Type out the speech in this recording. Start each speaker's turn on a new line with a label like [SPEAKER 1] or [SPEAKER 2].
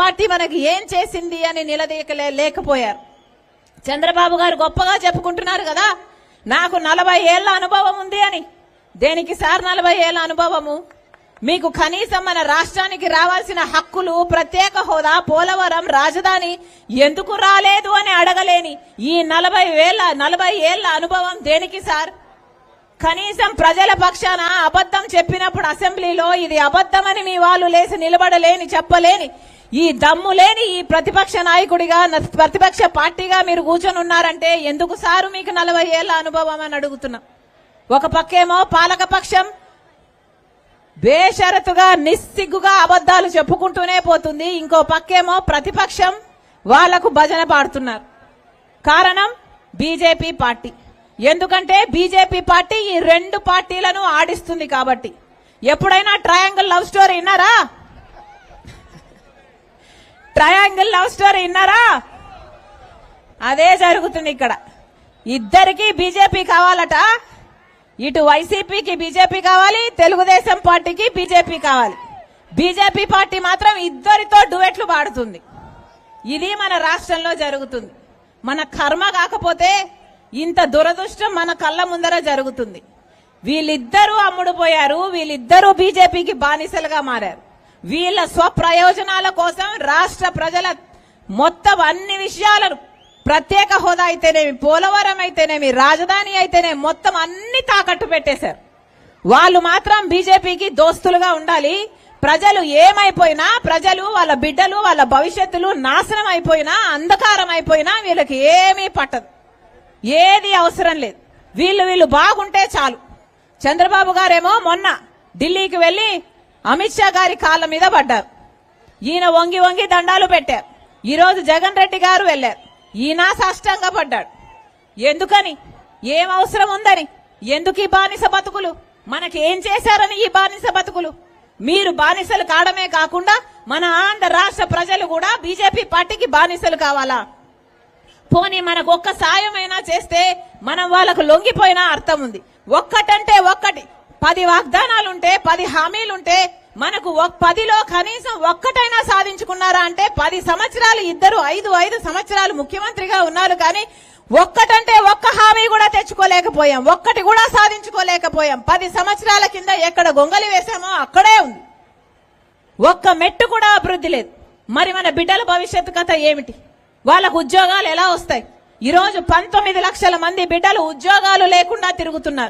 [SPEAKER 1] Party మనకి ఏం చేసింది అని నిలదీయలేకపోయారు. చంద్రబాబు గారు గొప్పగా చెప్పుకుంటున్నారు కదా, నాకు 40 ఏళ్ల అనుభవం ఉంది అని. దేనికి సార్ 40 ఏళ్ల అనుభవము? మీకు కనీసం మన రాష్ట్రానికి రావాల్సిన హక్కులు, ప్రత్యేక హోదా, పోలవరం, రాజధాని ఎందుకు రాలేదు అని అడగలేని ఈ 40 ఏళ్ల అనుభవం దేనికి సార్? కనీసం ప్రజల పక్షాన అబద్ధం చెప్పినప్పుడు అసెంబ్లీలో ఇది అబద్ధమని మీ వాళ్ళు లేచి నిలబడలేని, చెప్పలేని, ఈ దమ్ము లేని ఈ ప్రతిపక్ష నాయకుడిగా, ప్రతిపక్ష పార్టీగా మీరు కూర్చొని ఉన్నారంటే ఎందుకు సారు మీకు 40 ఏళ్ల అనుభవం అని అడుగుతున్నా. ఒక పక్కేమో పాలకపక్షం బేషరతుగా నిస్సిగ్గుగా అబద్ధాలు చెప్పుకుంటూనే పోతుంది, ఇంకో పక్కేమో ప్రతిపక్షం వాళ్లకు భజన పాడుతున్నారు. కారణం బీజేపీ పార్టీ. ఎందుకంటే బీజేపీ పార్టీ ఈ 2 పార్టీలను ఆడిస్తుంది కాబట్టి. ఎప్పుడైనా ట్రయాంగిల్ లవ్ స్టోరీ విన్నారా? ట్రయాంగిల్ లవ్ స్టోరీ విన్నారా? అదే జరుగుతుంది ఇక్కడ. ఇద్దరికి బీజేపీ కావాలట. ఇటు వైసీపీకి బీజేపీ కావాలి, తెలుగుదేశం పార్టీకి బీజేపీ కావాలి. బీజేపీ పార్టీ మాత్రం ఇద్దరితో డ్యూయెట్లు పాడుతుంది. ఇది మన రాష్ట్రంలో జరుగుతుంది. మన కర్మ కాకపోతే ఇంత దురదృష్టం మన కళ్ళ ముందర జరుగుతుంది. వీళ్ళిద్దరూ అమ్ముడుపోయారు, వీళ్ళిద్దరూ బీజేపీకి బానిసలుగా మారారు. వీళ్ళ స్వప్రయోజనాల కోసం రాష్ట్ర ప్రజల మొత్తం అన్ని విషయాలను, ప్రత్యేక హోదా అయితేనేమి, పోలవరం అయితేనేమి, రాజధాని అయితేనేమి, మొత్తం అన్ని తాకట్టు పెట్టేశారు. వాళ్ళు మాత్రం బీజేపీకి దోస్తులుగా ఉండాలి. ప్రజలు ఏమైపోయినా, ప్రజలు వాళ్ళ బిడ్డలు వాళ్ళ భవిష్యత్తులు నాశనం అయిపోయినా, అంధకారం అయిపోయినా వీళ్ళకి ఏమీ పట్టదు, ఏది అవసరం లేదు. వీళ్ళు బాగుంటే చాలు. చంద్రబాబు గారేమో మొన్న ఢిల్లీకి వెళ్లి అమిత్ షా గారి కాళ్ళ మీద పడ్డారు. ఈయన వంగి వంగి దండాలు పెట్టారు. ఈరోజు జగన్ రెడ్డి గారు వెళ్లారు. ఈయన సాష్టంగా పడ్డాడు. ఎందుకని? ఏం అవసరం ఉందని? ఎందుకు ఈ బానిస బతుకులు? మనకి ఏం చేశారని ఈ బానిస బతుకులు? మీరు బానిసలు కావడమే కాకుండా మన ఆంధ్ర రాష్ట్ర ప్రజలు కూడా బీజేపీ పార్టీకి బానిసలు కావాలా? పోనీ మనకు ఒక్క సాయమైనా చేస్తే మనం వాళ్ళకు లొంగిపోయినా అర్థం ఉంది. ఒక్కటంటే ఒక్కటి, 10 వాగ్దానాలుంటే, 10 హామీలుంటే మనకు 10లో కనీసం ఒక్కటైనా సాధించుకున్నారా అంటే 10 సంవత్సరాలు ఇద్దరు 5 సంవత్సరాలు ముఖ్యమంత్రిగా ఉన్నారు, కానీ ఒక్కటంటే ఒక్క హామీ కూడా తెచ్చుకోలేకపోయాం, ఒక్కటి కూడా సాధించుకోలేకపోయాం. 10 సంవత్సరాల కింద ఎక్కడ గొంగలి వేశామో అక్కడే ఉంది. ఒక్క మెట్టు కూడా అభివృద్ధి లేదు. మరి మన బిడ్డల భవిష్యత్తు కథ ఏమిటి? వాళ్ళకు ఉద్యోగాలు ఎలా వస్తాయి? ఈరోజు 19 లక్షల మంది బిడ్డలు ఉద్యోగాలు లేకుండా తిరుగుతున్నారు.